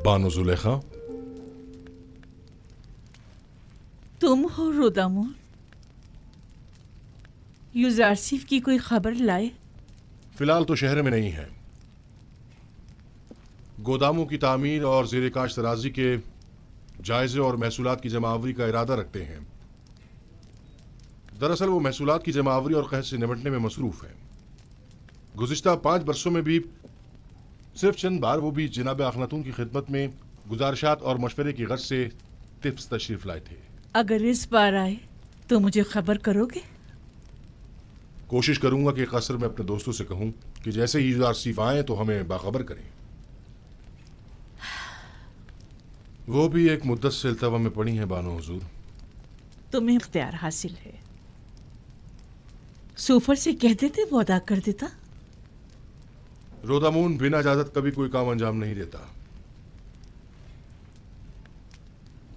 बानो जुलेखा, तुम हो रोदामुन? यूजारसिफ की कोई खबर लाए? फिलहाल तो शहर में नहीं है। गोदामों की तामीर और ज़ेर काश तराजी के जायजे और महसूलात की जमावरी का इरादा रखते हैं। दरअसल वो महसूलात की जमावरी और कहत से निपटने में मसरूफ है। गुज़िश्ता 5 बरसों में भी सिर्फ चंद बार वो भी जनाब अखनातून की खिदमत में गुजारिशात और मशवरे की गर्ज से टिप्स तशरीफ लाए थे। अगर इस बार आए तो मुझे खबर करोगे? कोशिश करूंगा कि कसर में अपने दोस्तों से कहूं कि जैसे ही यूजारसिफ आए तो हमें बाखबर करें। वो भी एक मुद्दत से इल्तवा में पड़ी है बानो हुजूर। तुम्हें इख्तियार हासिल है। सूफर से कह देते वो अदा कर देता। रोदामून बिना इजाजत कभी कोई काम अंजाम नहीं देता।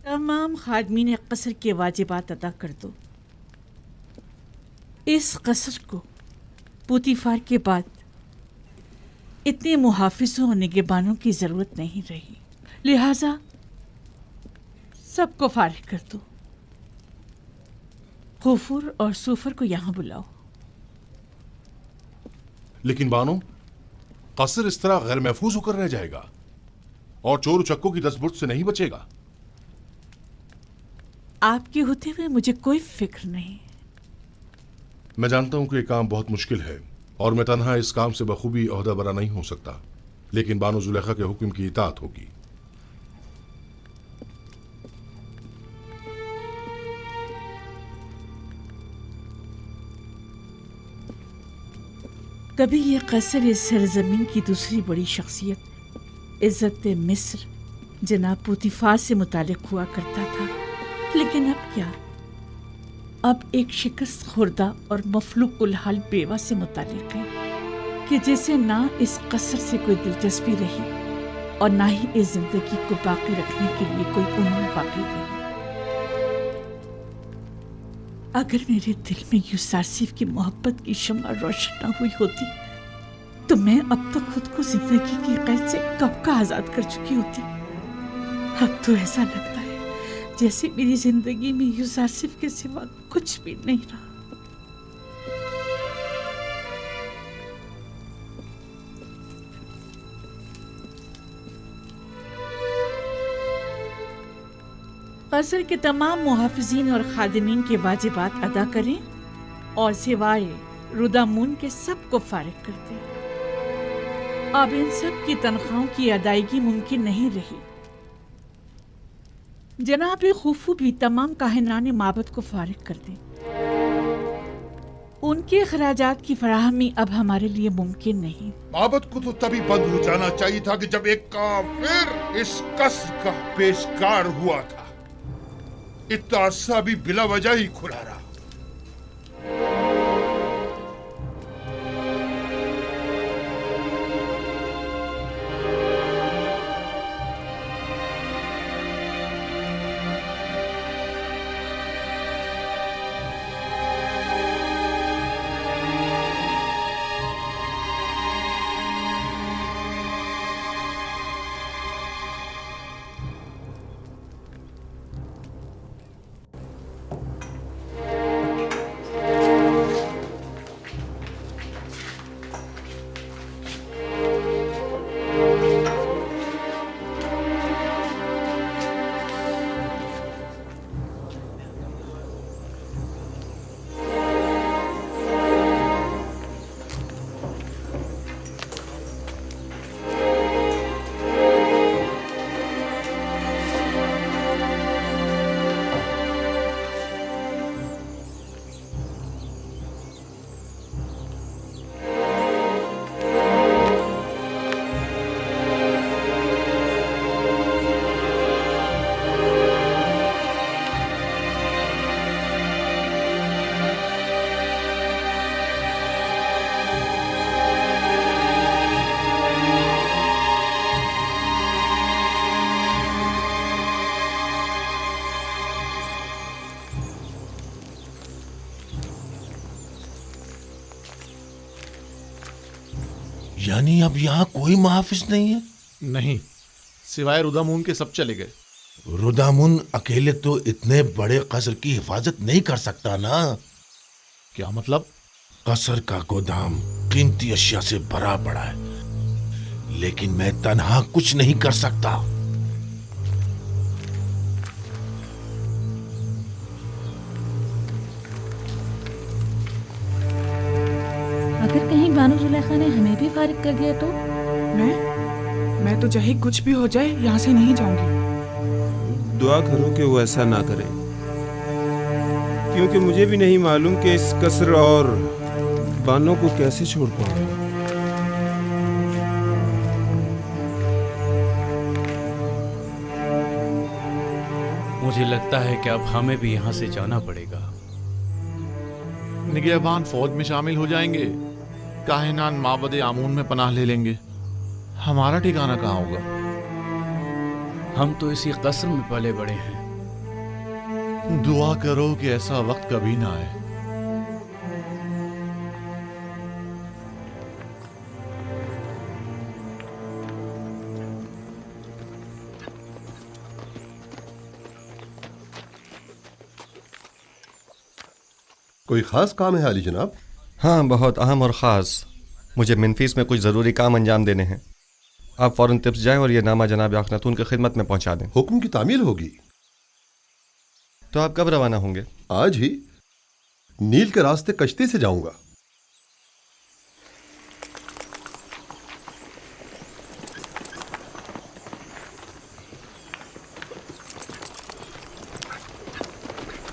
तमाम खादमीन कसर के वाजिबात अदा कर दो। इस कसर को पुतीफार के बाद इतने मुहाफिजों और निगहबानों की जरूरत नहीं रही, लिहाजा सबको फारिग कर दो। गफूर और सूफर को यहां बुलाओ। लेकिन बानो, कसर इस तरह गैर महफूज होकर रह जाएगा और चोर उचक्कों की दस्तबुर्द से नहीं बचेगा। आपके होते हुए मुझे कोई फिक्र नहीं। मैं जानता हूं कि यह काम बहुत मुश्किल है और मैं तन्हा इस काम से बखूबी ओहदा बरा नहीं हो सकता, लेकिन बानो जुलेखा के हुक्म की इताअत होगी। कभी ये कसर इस सरजमीन की दूसरी बड़ी शख्सियत इज्जत मिस्र जनाब पुतीफार से मुतालिक हुआ करता था, लेकिन अब क्या? अब एक शिकस्त खुर्दा और मफलूकुल हाल बेवा से मुतालिक है कि जैसे ना इस कसर से कोई दिलचस्पी रही और ना ही इस जिंदगी को बाकी रखने के लिए कोई उम्मीद बाकी रही। अगर मेरे दिल में यूजारसिफ की मोहब्बत की शम्मा रोशन न हुई होती तो मैं अब तक खुद को जिंदगी की कैद से कब का आजाद कर चुकी होती। अब तो ऐसा लगता है जैसे मेरी जिंदगी में यूजारसिफ के सिवा कुछ भी नहीं रहा। कसर के तमाम मुहाफिजीन और खादिमीन के वाजिबात अदा करें और सिवाय रुदामून के सबको फारिग कर दें। अब इन सब की तनख्वाहों की अदायगी मुमकिन नहीं रही। जनाब खुफू भी तमाम काहिनाने माबद को फारिग कर दें। उनके खराजात की फराहमी अब हमारे लिए मुमकिन नहीं। माबद को तो तभी बंद हो जाना चाहिए था कि जब एक काफिर इस कसर का पेशकार हुआ था। इतना अरसा भी बिला वजह ही खुला रहा। यानी अब यहाँ कोई मुहाफिज नहीं है? नहीं, सिवाय रुदामून के सब चले गए। रुदामुन अकेले तो इतने बड़े कसर की हिफाजत नहीं कर सकता ना। क्या मतलब? कसर का गोदाम कीमती अशिया से भरा पड़ा है, लेकिन मैं तन्हा कुछ नहीं कर सकता। अगर कहीं बानो जुलेखा ने हमें भी फारिग कर दिया तो? मैं तो चाहे कुछ भी हो जाए यहाँ से नहीं जाऊंगी। दुआ करो कि वो ऐसा ना करे, क्योंकि मुझे भी नहीं मालूम कि इस कसर और बानों को कैसे छोड़ पाऊंगा। मुझे लगता है कि अब हमें भी यहाँ से जाना पड़ेगा। निगहबान फौज में शामिल हो जाएंगे, काहिनान माबद आमून में पनाह ले लेंगे। हमारा ठिकाना कहाँ होगा? हम तो इसी कसर में पले बड़े हैं। दुआ करो कि ऐसा वक्त कभी ना आए। कोई खास काम है अली जनाब? हाँ, बहुत अहम और ख़ास। मुझे मिनफीस में कुछ ज़रूरी काम अंजाम देने हैं। आप फ़ौरन तिब्स जाएं और ये नामा जनाब अखनातून की खिदमत में पहुंचा दें। हुक्म की तामील होगी। तो आप कब रवाना होंगे? आज ही नील के रास्ते कश्ती से जाऊंगा।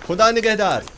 खुदा निगहदार।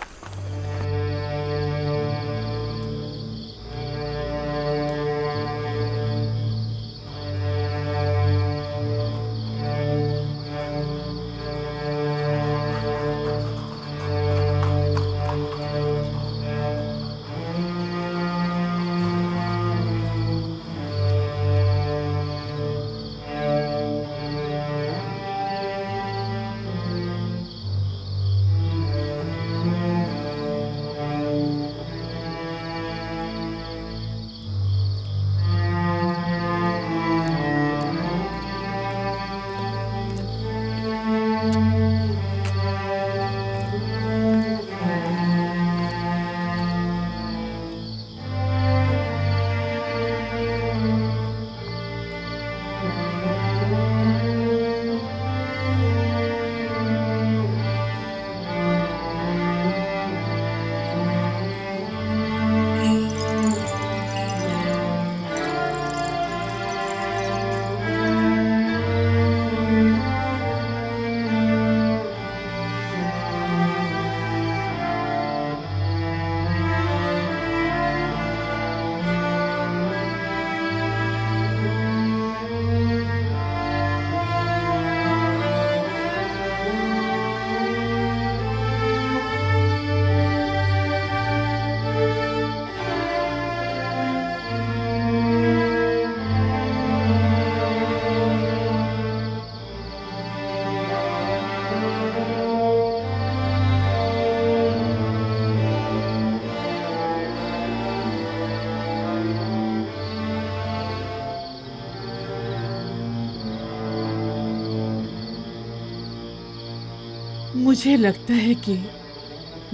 मुझे लगता है कि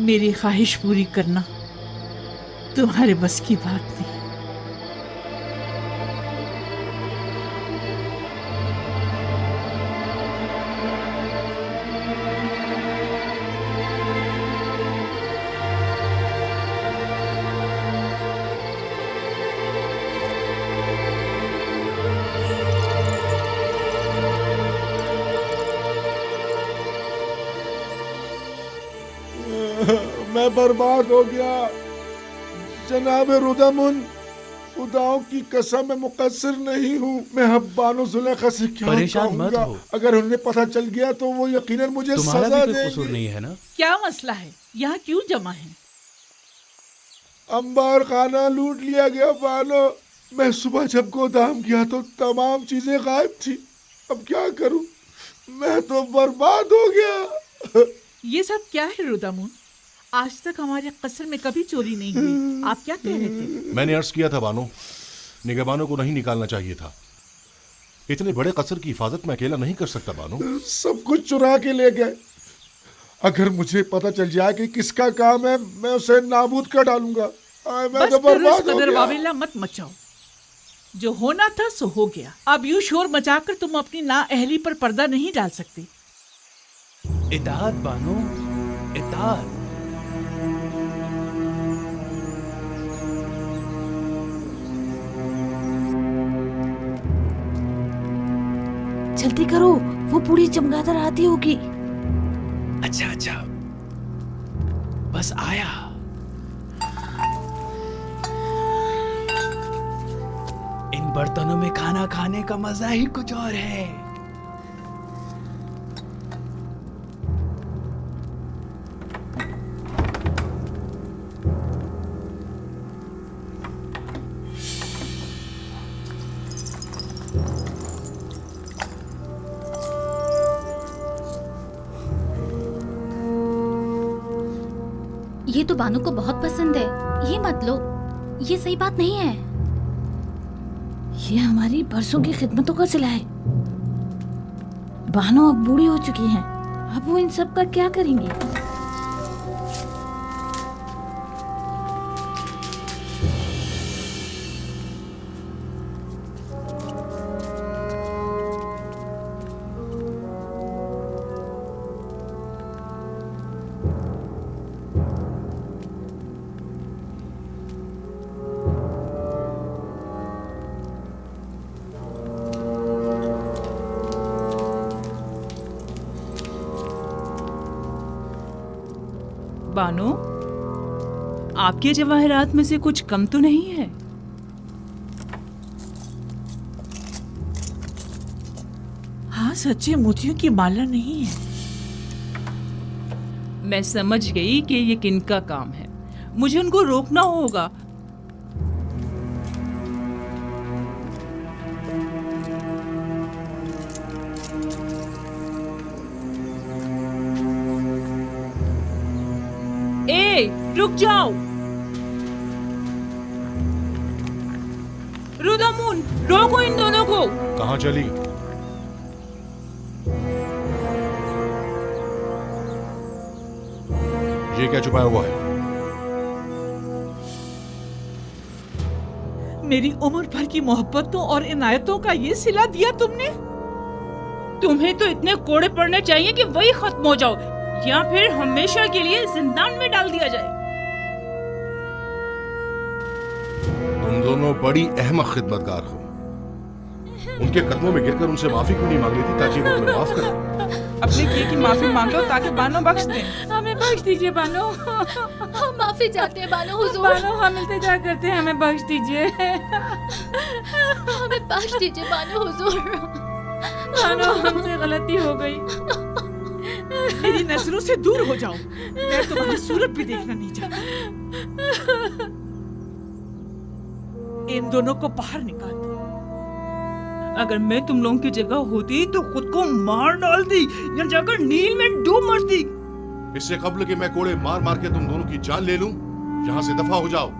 मेरी ख्वाहिश पूरी करना तुम्हारे बस की बात नहीं। मैं बर्बाद हो गया जनाब रुदामुन। खुदाओं की कसम मैं मुकस्सिर नहीं हूँ। मैं अब बानो जुलेखा से क्या परेशान मत कहूँगा? हो। अगर उन्हें पता चल गया तो वो यकीनन मुझे तुम्हारा सजा भी कोई कसूर देंगे। नहीं है ना? क्या मसला है? यहाँ क्यों जमा है? अंबार खाना लूट लिया गया बानो। मैं सुबह जब गोदाम गया तो तमाम चीजें गायब थी। अब क्या करूं? मैं तो बर्बाद हो गया। ये सब क्या है रुदामुन? आज तक हमारे कसर में कभी चोरी नहीं हुई। आप क्या कह रहे थे? मैंने अर्ज किया था बानो, निगहबानों को नहीं निकालना चाहिए था। इतने बड़े कसर की हिफाजत मैं अकेला नहीं कर सकता बानो। सब कुछ चुरा के ले गए। अगर मुझे पता चल जाए कि किसका काम है, मैं उसे नाबूद कर डालूंगा। मैं बस तो फिर इस बर्बाद हो कदर गया। वावेला मत मचाओ। जो होना था सो हो गया। अब यूं शोर मचाकर तुम अपनी नाअहली पर पर्दा नहीं डाल सकती। इताअत बानो, इताअत। जल्दी करो, वो बूढ़ी चमगादड़ आती होगी। अच्छा अच्छा, बस आया। इन बर्तनों में खाना खाने का मजा ही कुछ और है। ये तो बानो को बहुत पसंद है, ये मत लो। ये सही बात नहीं है। ये हमारी बरसों की खिदमतों का सिला है। बानो अब बूढ़ी हो चुकी हैं, अब वो इन सब का क्या करेंगी? बानो, आपके जवाहरात में से कुछ कम तो नहीं है? हाँ, सच्चे मोतियों की माला नहीं है। मैं समझ गई कि ये किनका काम है। मुझे उनको रोकना होगा। रुक जाओ रुदामुन, रोको इन दोनों को। कहाँ चली? ये क्या छुपाया हुआ है? मेरी उम्र भर की मोहब्बतों और इनायतों का ये सिला दिया तुमने। तुम्हें तो इतने कोड़े पड़ने चाहिए कि वही खत्म हो जाओ, या फिर हमेशा के लिए जिंदान में डाल दिया जाए। तुम दोनों बड़ी अहमक खिदमतगार हो। उनके कदमों में गिरकर उनसे माफी क्यों नहीं मांग रही थी ताकि वो तुम्हें माफ करें? अपने किए की माफी मांग लो ताकि बानो बख्श दे। हमें बख्श दीजिए बानो। हम माफी चाहते हैं बानो हुजूर। बानो, हम इल्तिजा करते हैं, हमें बख्श दीजिए। हमें बख्श दीजिए बानो हुजूर। बानो, हमसे गलती हो गई। मेरी नजरों से दूर हो जाओ। मैं तुम्हारी सूरत भी देखना नहीं चाहता। इन दोनों को बाहर निकाल दो। अगर मैं तुम लोगों की जगह होती तो खुद को मार डालती या जाकर नील में डूब मरती। इससे कबल कि मैं कोड़े मार मार के तुम दोनों की जान ले लूं, यहाँ से दफा हो जाओ।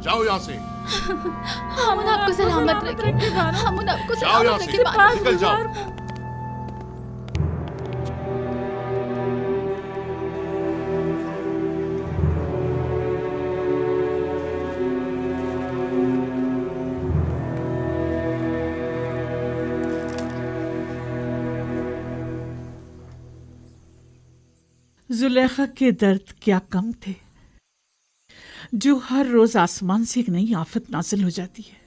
जाओ यहाँ से। हम आपको सलामत रखें। हम आपको जाओ यहाँ सलामत से, रखें। निकल जाओ। जुलेखा के दर्द क्या कम थे, जो हर रोज आसमान से एक नई आफत नाजिल हो जाती है।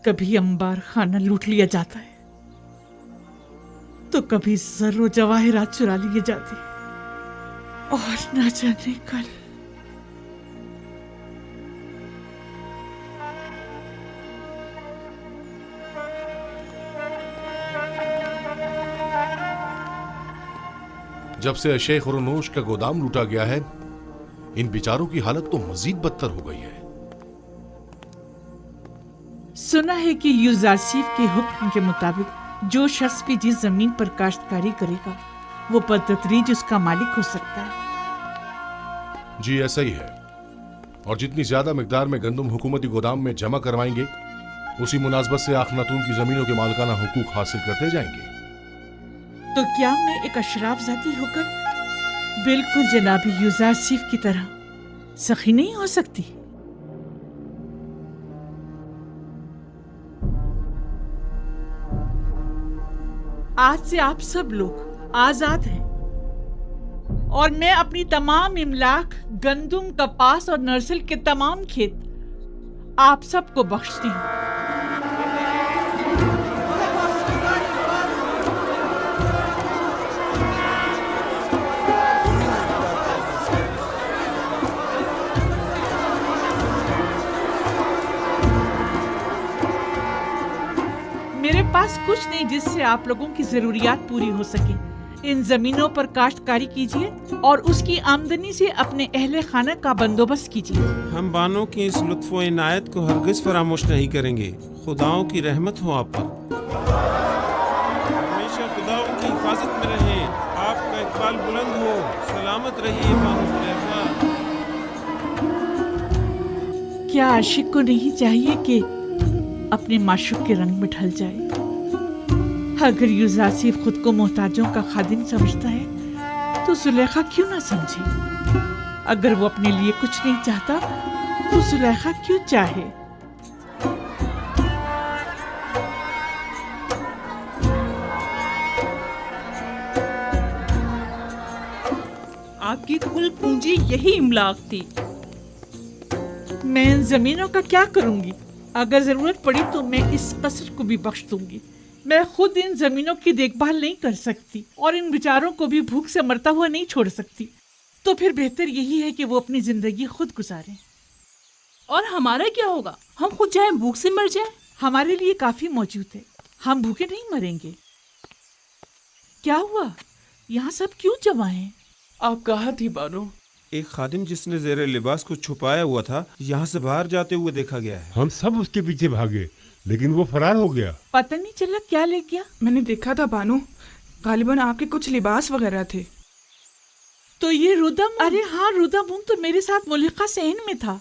कभी अंबार खाना लूट लिया जाता है, तो कभी जर्रो जवाहिरात चुरा लिए जाते हैं, और ना जाने कल। जब से अशे खुरनोश का गोदाम लूटा गया है, इन बेचारों की हालत तो मजीद बदतर हो गई है। सुना है कि यूजारसीफ के हुक्म के मुताबिक जो शख्स भी जिस जमीन पर काश्तकारी करेगा, वो बदतदरीज उसका मालिक हो सकता है। जी ऐसा ही है। और जितनी ज्यादा मिकदार में गंदम हुकूमती गोदाम में जमा करवाएंगे, उसी मुनासबत से आखनातून की जमीनों के मालिकाना हुकूक हासिल करते जाएंगे। तो क्या मैं एक अशराफ जाती होकर बिल्कुल जनाबी यूजारसीफ की तरह सखी नहीं हो सकती? आज से आप सब लोग आजाद हैं और मैं अपनी तमाम इमलाक, गंदुम, कपास और नर्सल के तमाम खेत आप सबको बख्शती हूँ। मेरे पास कुछ नहीं जिससे आप लोगों की जरूरियात पूरी हो सके। इन जमीनों पर काश्तकारी कीजिए और उसकी आमदनी से अपने अहले खाना का बंदोबस्त कीजिए। हम बानों की इस लुत्फ़ व इनायत को हरगिज फरामोश नहीं करेंगे। खुदाओं की रहमत हो आप पर। हमेशा खुदाओं की हिफाजत में रहें। आपका इकबाल बुलंद हो। सलामत रहिए बानो ज़ुलेखा। क्या आशिक को नहीं चाहिए कि अपने माशूक के रंग में ढल जाए? अगर यूजारसीफ खुद को मोहताजों का खादिम समझता है तो जुलेखा क्यों ना समझे? अगर वो अपने लिए कुछ नहीं चाहता तो जुलेखा क्यों चाहे? आपकी कुल पूंजी यही इमलाक थी। मैं इन जमीनों का क्या करूंगी? अगर जरूरत पड़ी तो मैं इस कसर को भी बख्श दूंगी। मैं खुद इन जमीनों की देखभाल नहीं कर सकती और इन बेचारों को भी भूख से मरता हुआ नहीं छोड़ सकती। तो फिर बेहतर यही है कि वो अपनी जिंदगी खुद गुजारें। और हमारा क्या होगा? हम खुद चाहे भूख से मर जाएं? हमारे लिए काफी मौजूद है। हम भूखे नहीं मरेंगे। क्या हुआ? यहाँ सब क्यों जमा हैं? आप कहाँ थी बानो? एक खादिम जिसने ज़ेरे लिबास को छुपाया हुआ था यहाँ से बाहर जाते हुए देखा गया है। हम सब उसके पीछे भागे लेकिन वो फरार हो गया। पता नहीं चला क्या ले गया। मैंने देखा था बानो, गालिबन आपके कुछ लिबास वगैरह थे। तो ये रुदम, अरे हाँ रुदम तो मेरे साथ मुलिका सहन में था।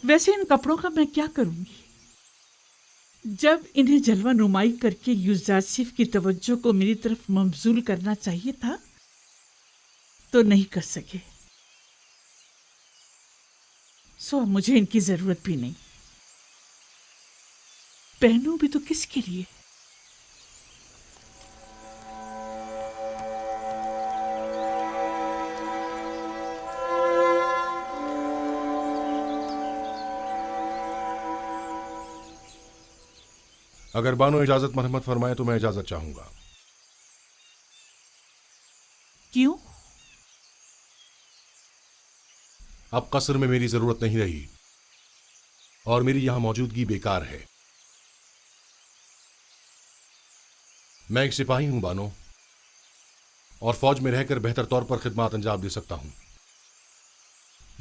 वैसे इन कपड़ों का मैं क्या करूंगी? जब इन्हें जलवा नुमाई करके यूजारसीफ की तवज्जो को मेरी तरफ मबजूल करना चाहिए था तो नहीं कर सके। सो अब मुझे इनकी जरूरत भी नहीं। पहनूं भी तो किसके लिए? अगर बानो इजाजत मरहमत फरमाए तो मैं इजाजत चाहूंगा। क्यों? अब कसर में मेरी जरूरत नहीं रही और मेरी यहां मौजूदगी बेकार है। मैं एक सिपाही हूं बानो, और फौज में रहकर बेहतर तौर पर खिदमत अंजाम दे सकता हूं,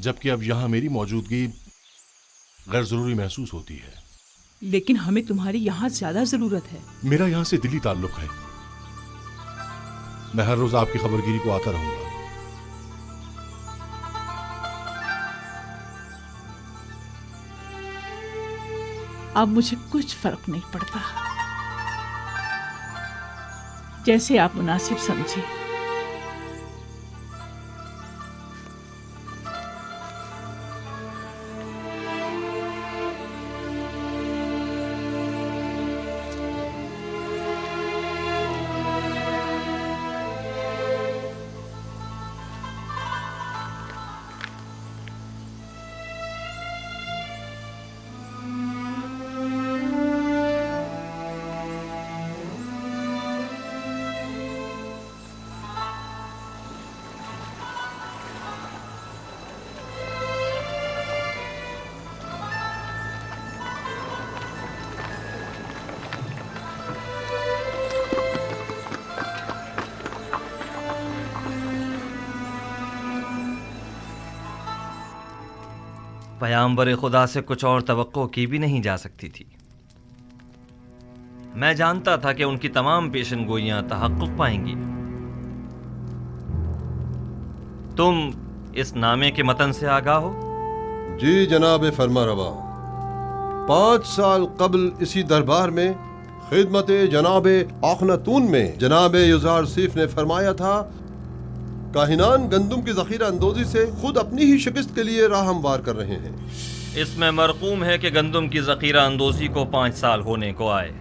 जबकि अब यहां मेरी मौजूदगी गैर जरूरी महसूस होती है। लेकिन हमें तुम्हारी यहाँ ज्यादा जरूरत है। मेरा यहां से दिली ताल्लुक है। मैं हर रोज आपकी खबरगिरी को आता रहूंगा। अब मुझे कुछ फर्क नहीं पड़ता। जैसे आप मुनासिब समझे। पैगंबर खुदा से कुछ और तवक्को की भी नहीं जा सकती थी। मैं जानता था कि उनकी तमाम पेशनगोइयां तहक्कुक पाएंगी। तुम इस नामे के मतन से आगाह हो? जी जनाब फरमारवा, 5 साल कबल इसी दरबार में खिदमत जनाब आखनातून में जनाब युजार सीफ ने फरमाया था, काहिनान गंदुम की जखीरा अंदोजी से खुद अपनी ही शिकस्त के लिए राह हमवार कर रहे हैं। इसमें मरकूम है कि गंदुम की जखीरा अंदोजी को 5 साल होने को आए,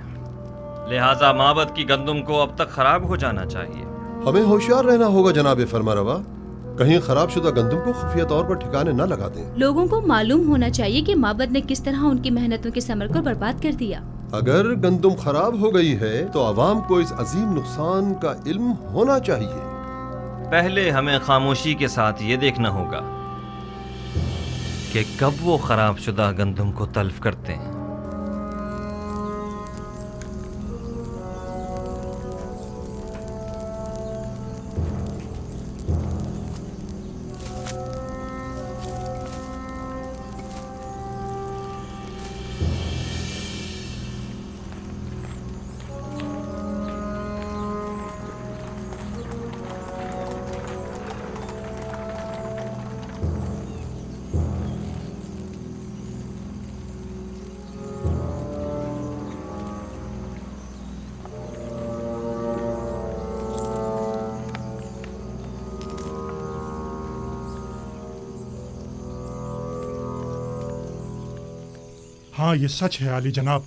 लिहाजा माबद की गंदुम को अब तक खराब हो जाना चाहिए। हमें होशियार रहना होगा जनाब फरमारवा, कहीं खराब शुदा गंदुम को खुफिया तौर पर ठिकाने न लगा दें। लोगों को मालूम होना चाहिए कि माबद ने किस तरह उनकी मेहनतों के समर को बर्बाद कर दिया। अगर गंदुम खराब हो गई है तो आवाम को इस अजीम नुकसान का इल्म होना चाहिए। पहले हमें खामोशी के साथ ये देखना होगा कि कब वो खराब शुदा गंदुम को तल्फ करते हैं। हाँ, ये सच है आली जनाब।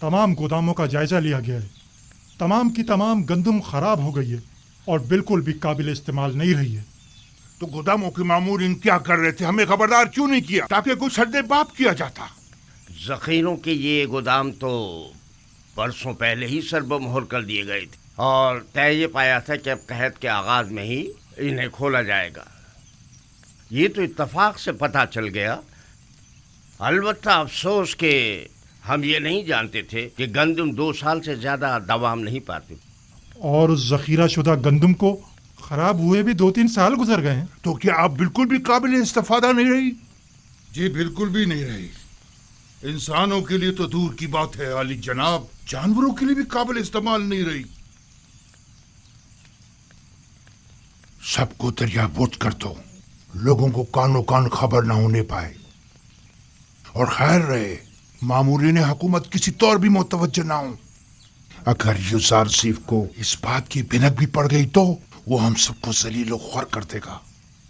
तमाम गोदामों का जायजा लिया गया है। तमाम की तमाम गंदुम खराब हो गई है और बिल्कुल भी काबिल इस्तेमाल नहीं रही है। तो गोदामों के मामूरीन क्या कर रहे थे? हमें खबरदार क्यों नहीं किया ताकि कुछ सद्दे बाप किया जाता? जखीरों के ये गोदाम तो बरसों पहले ही सरबमोहर कर दिए गए थे और तय ये पाया था कि अब कहत के आगाज में ही इन्हें खोला जाएगा। ये तो इत्तफाक से पता चल गया। अलबत्ता अफसोस के हम ये नहीं जानते थे कि गंदम 2 साल से ज्यादा दवाम नहीं पाती। और उस जखीरा शुदा गंदुम को खराब हुए भी 2-3 साल गुजर गए हैं। तो क्या आप बिल्कुल भी काबिल इस्तेफादा नहीं रही? जी बिल्कुल भी नहीं रही। इंसानों के लिए तो दूर की बात है आली जनाब, जानवरों के लिए भी काबिल इस्तेमाल नहीं रही। सबको दरियाबोत कर दो, लोगों को कानो कान खबर ना होने पाए। और खैर रहे मामूरीन हुकूमत किसी तौर भी मुतवज्जो ना हो। अगर युजार सीफ को इस बात की भिनक भी पड़ गई तो वो हम सबको जलील ख्वार कर देगा।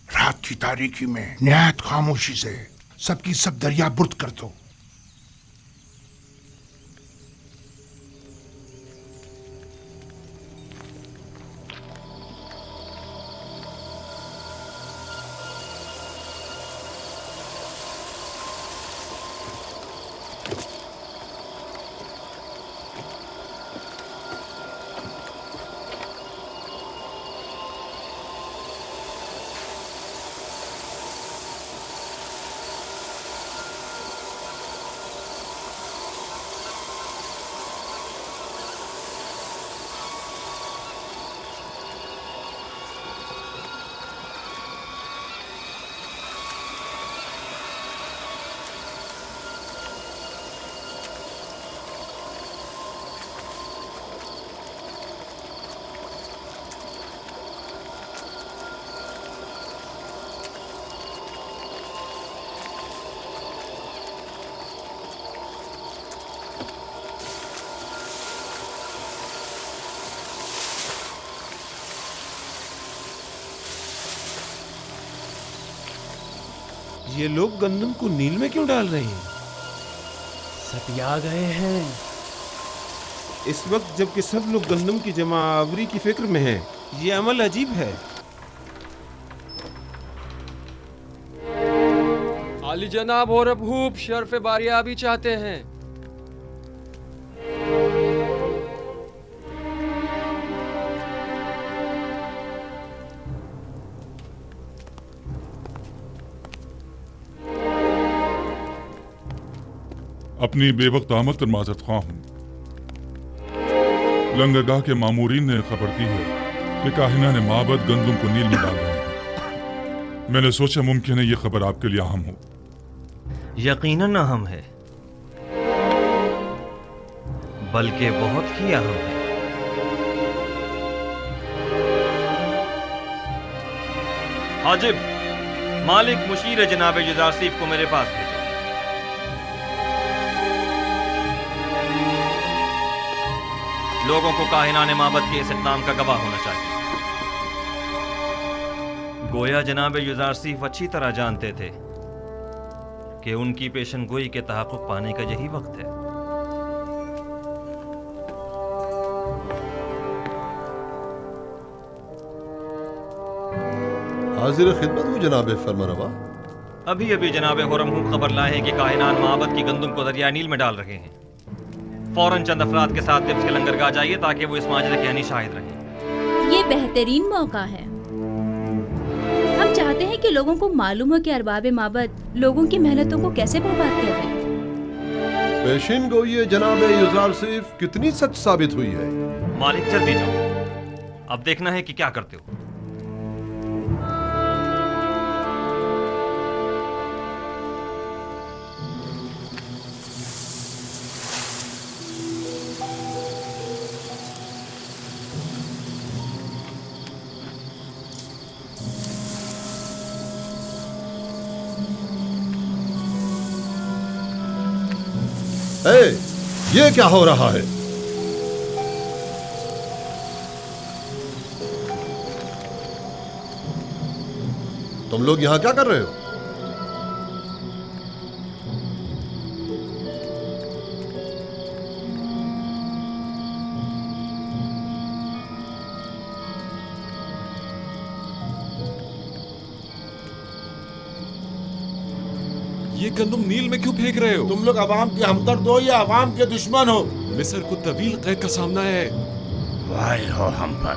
रात की तारीकी में निहायत खामोशी से सबकी सब दरियाबुर्द कर दो। ये लोग गंदम को नील में क्यों डाल रहे हैं? सब आ गए हैं। इस वक्त जबकि सब लोग गंदम की जमा आवरी की फिक्र में हैं, ये अमल अजीब है। आली जनाब और अबूब शर्फ बारियाबी चाहते हैं। अपनी बेवक्त आमद पर माजरत ख्वाह हूँ। लंगरगाह के मामूरीन ने खबर दी है कि काहिना ने माबद गंदुम को नील में डाल रहे हैं। मैंने सोचा मुमकिन है ये खबर आपके लिए अहम हो। यकीनन अहम है, बल्कि बहुत ही अहम है। हाजिब, मालिक मुशीर जनाब युजारसीफ को मेरे पास भेजो। लोगों को काहिनाने माबद के इस इक़दाम का गवाह होना चाहिए। गोया जनाब युजारसीफ अच्छी तरह जानते थे कि उनकी पेशन गोई के तहक़्क़ुक़ पाने का यही वक्त है। हाजिर खिदमत हूँ जनाब फरमारवा। अभी अभी जनाब हुरमहू खबर लाए हैं कि काहिनान माबद की गंदुम को दरिया नील में डाल रहे हैं। फौरन चंद अफराद के साथ तिब्स के लंगरगाह जाइए ताकि वो इस माजरे के यानी शाहिद रहें। ये बेहतरीन मौका है। हम चाहते हैं कि लोगों को मालूम हो कि अरबाब माबद लोगों की मेहनतों को कैसे बर्बाद कर रहे हैं। पेशिन गोई जनाब युजारसीफ कितनी सच साबित हुई है। मालिक जल्दी जाओ, अब देखना है कि क्या करते हो। ये क्या हो रहा है? तुम लोग यहां क्या कर रहे हो? ये गंदुम नील में क्यों फेंक रहे हो? तुम लोग अवाम के हमदर्द हो या अवाम के दुश्मन हो? मिस्र को तवील कैद का सामना है। वाह हो हम पर,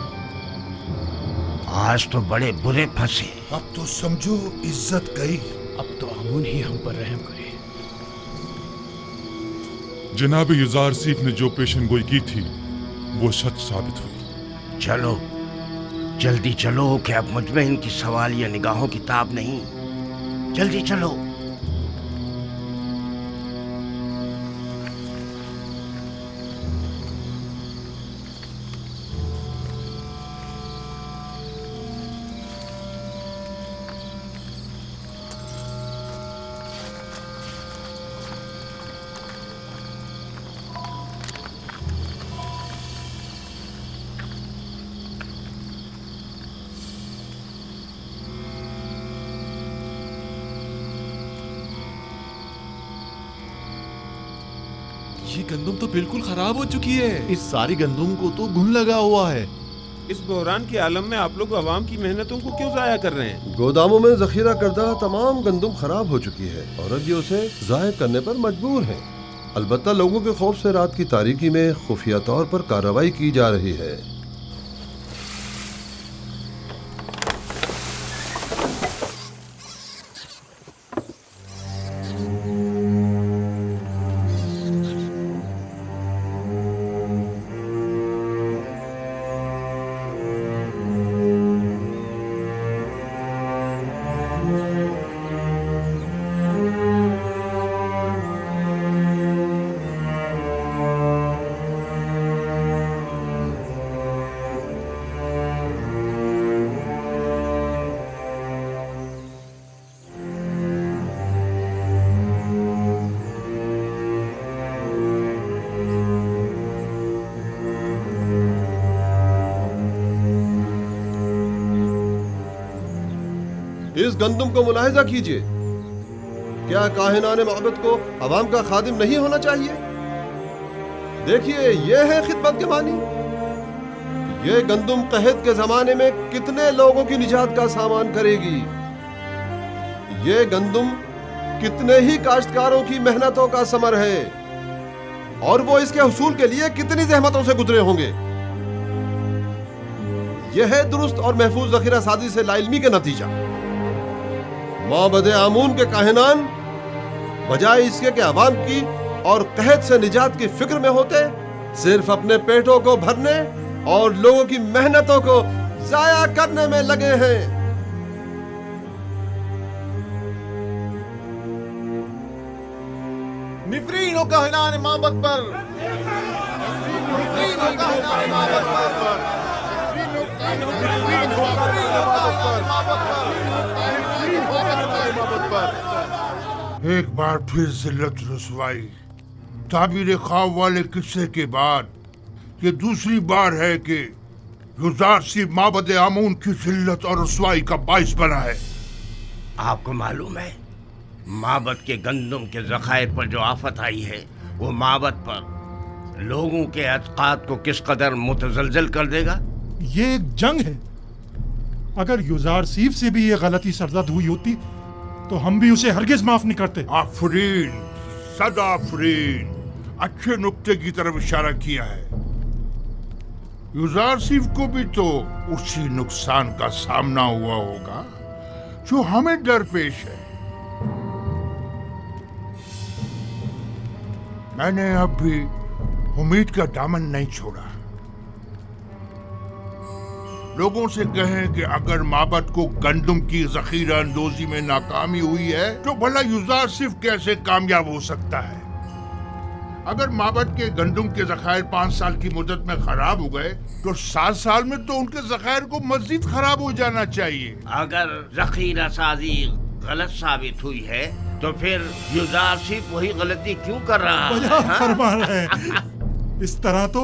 आज तो बड़े बुरे फंसे। अब तो समझो इज्जत गई। अब तो आमून ही हम पर रहम करे। जनाब युजारसीफ ने जो पेशन गोई की थी वो सच साबित हुई। चलो जल्दी चलो कि अब मुझ में इनकी सवाल या निगाहों की ताब नहीं। जल्दी चलो। ये गंदुम तो बिल्कुल खराब हो चुकी है। इस सारी गंदुम को तो घुन लगा हुआ है। इस बहरान के आलम में आप लोग अवाम की मेहनतों को क्यों जाया कर रहे हैं? गोदामों में जखीरा करदा तमाम गंदुम खराब हो चुकी है और अब ये उसे जाहिर करने पर मजबूर हैं। अलबत्ता लोगों के खौफ से रात की तारीकी में खुफिया तौर पर कार्रवाई की जा रही है। इस गंदुम को मुलाहिजा कीजिए। क्या काहिनाने माबद को अवाम का खादिम नहीं होना चाहिए? देखिए, यह है खिदमत के मानी। ये गंदुम कहत के जमाने में कितने लोगों की निजात का सामान करेगी। ये गंदुम कितने ही काश्तकारों की मेहनतों का समर है और वो इसके हुसूल के लिए कितनी जहमतों से गुजरे होंगे। यह है दुरुस्त और महफूज जखीरा साजी से लाइल्मी का नतीजा। माबद आमून के काहिनान बजाय इसके कि अवाम की और कहत से निजात की फिक्र में होते, सिर्फ अपने पेटों को भरने और लोगों की मेहनतों को जाया करने में लगे हैं। निफरीन हो काहिनान माबद पर, निफरीन हो काहिनान माबद पर, निफरीन हो काहिनान माबद पर। एक बार फिर जिल्लत रसवाई, ताबीर ख्वाब वाले किस्से के बाद ये दूसरी बार है कि युजारसीफ माबद आमून की जिल्लत और रसवाई का बाइस बना है। आपको मालूम है माबद के गंदम के जखायर पर जो आफत आई है वो माबद पर लोगों के एतकाद को किस कदर मुतजलजल कर देगा। ये एक जंग है। अगर युजारसीफ से भी ये गलती सरजद हुई होती तो हम भी उसे हरगिज माफ नहीं करते। आफरीन, सदा आफरीन, अच्छे नुक्ते की तरफ इशारा किया है। युजारसीफ को भी तो उसी नुकसान का सामना हुआ होगा जो हमें दरपेश है। मैंने अब भी उम्मीद का दामन नहीं छोड़ा। लोगों से कहें कि अगर माबद को गंदम की जखीरा अंदोजी में नाकामी हुई है तो भला युजारसीफ कैसे कामयाब हो सकता है। अगर माबद के गंदम के जखायर 5 साल की मुद्दत में खराब हो गए तो 7 साल में तो उनके जखायर को मजीद खराब हो जाना चाहिए। अगर जखीरा साजी गलत साबित हुई है तो फिर युजारसीफ वही गलती क्यों कर रहा है? फरमा रहे हैं। इस तरह तो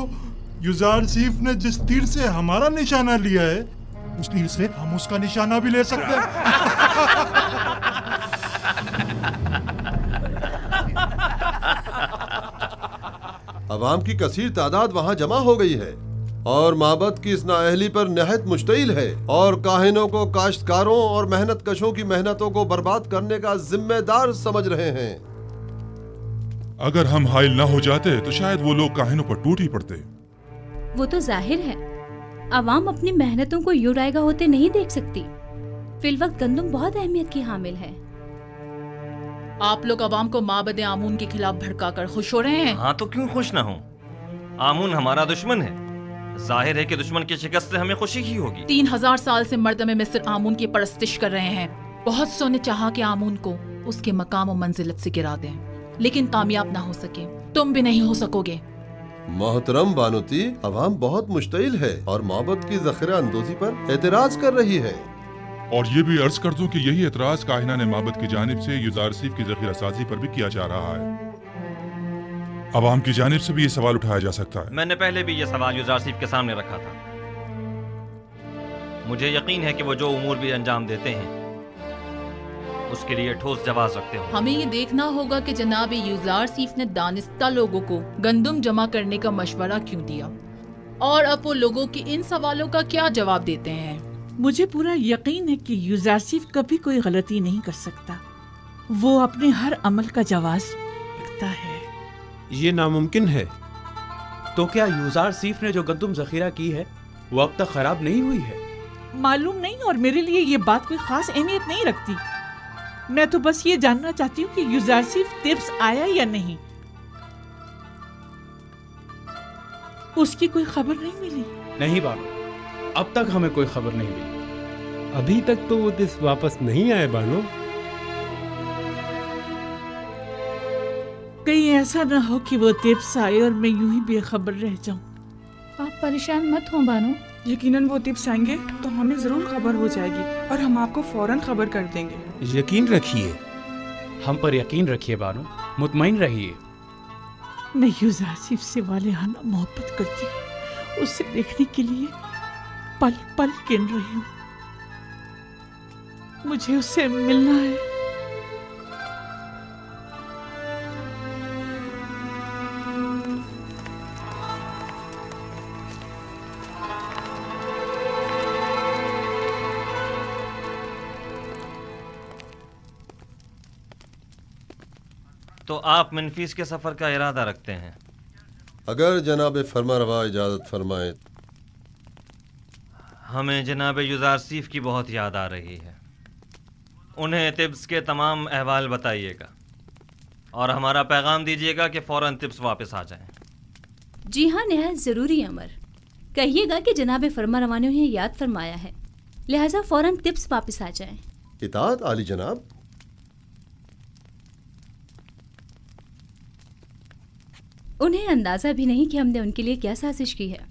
युजारसीफ ने जिस तीर से हमारा निशाना लिया है उस तीर से हम उसका निशाना भी ले सकते हैं। अवाम की कसीर तादाद वहाँ जमा हो गई है और माबद की इस नाअहली पर नहायत मुश्तइल है और काहिनों को काश्तकारों और मेहनत कशों की मेहनतों को बर्बाद करने का जिम्मेदार समझ रहे हैं। अगर हम हाइल ना हो जाते तो शायद वो लोग काहिनों पर टूट ही पड़ते। वो तो जाहिर है अवाम अपनी मेहनतों को यूं रायगा होते नहीं देख सकती। फिलवक्त गंदम बहुत अहमियत की हामिल है। आप लोग अवाम को माबद आमून के खिलाफ भड़काकर खुश हो रहे हैं। हाँ तो क्यों खुश ना हो? आमून हमारा दुश्मन है। जाहिर है कि दुश्मन की शिकस्त से हमें खुशी ही होगी। 3000 साल से मर्द में मिस्र आमून की परस्तिश कर रहे हैं। बहुत सो ने चाहा कि आमून को उसके मकाम और मंजिलत से गिरा दें, लेकिन कामयाब ना हो सके। तुम भी नहीं हो सकोगे। मोहतरम बानुती, अवाम बहुत मुश्तइल है और माबद की जखीरा अंदोजी पर एतराज कर रही है। और ये भी अर्ज कर दूं कि यही एतराज काहिनान माबद की जानिब से युजारसीफ की जखीरा साजी पर भी किया जा रहा है। अवाम की जानिब से भी ये सवाल उठाया जा सकता है। मैंने पहले भी ये सवाल युजारसीफ के सामने रखा था। मुझे यकीन है कि वो जो उमूर भी अंजाम देते हैं उसके लिए ठोस जवाब रखते हो। हमें ये देखना होगा कि जनाब युजारसीफ ने दानिस्ता लोगों को गंदम जमा करने का मशवरा क्यों दिया और अब वो लोगों के इन सवालों का क्या जवाब देते हैं। मुझे पूरा यकीन है कि युजारसीफ कभी कोई गलती नहीं कर सकता। वो अपने हर अमल का जवाब रखता है। ये नामुमकिन है। तो क्या युजारसीफ ने जो गंदम जखीरा की है वो अब तक खराब नहीं हुई है? मालूम नहीं, और मेरे लिए ये बात कोई खास अहमियत नहीं रखती। मैं तो बस ये जानना चाहती हूँ कि युजारसीफ तिब्स आया या नहीं। उसकी कोई खबर नहीं मिली। नहीं बानो, अब तक हमें कोई खबर नहीं मिली। अभी तक तो वो तिब्स वापस नहीं आए बानो। कहीं ऐसा ना हो कि वो तिब्स आए और मैं यूं ही बेखबर रह जाऊं। आप परेशान मत हो बानो। यकीनन वो तिब्स आएंगे तो हमें जरूर खबर हो जाएगी और हम आपको फौरन खबर कर देंगे। यकीन रखिए। हम पर यकीन रखिए बानो, मुतमईन रहिए। मैं युजारसीफ से वालिहाना मोहब्बत करती हूँ। उसे देखने के लिए पल पल गिन रही हूँ। मुझे उससे मिलना है। तो आप मनफीस के सफर का इरादा रखते हैं? अगर जनाब फरमारवा इजाजत फरमाए। हमें जनाब युजारसीफ की बहुत याद आ रही है। उन्हें तिब्स के तमाम अहवाल बताइएगा और हमारा पैगाम दीजिएगा कि फौरन तिब्स वापस आ जाएं। जी हाँ, निहायत ज़रूरी अमर। कहिएगा कि जनाब फरमारवा ने उन्हें याद फरमाया है, लिहाजा फौरन तिब्स वापस आ जाएं। इताअत आली जनाब। उन्हें अंदाजा भी नहीं कि हमने उनके लिए क्या साजिश की है।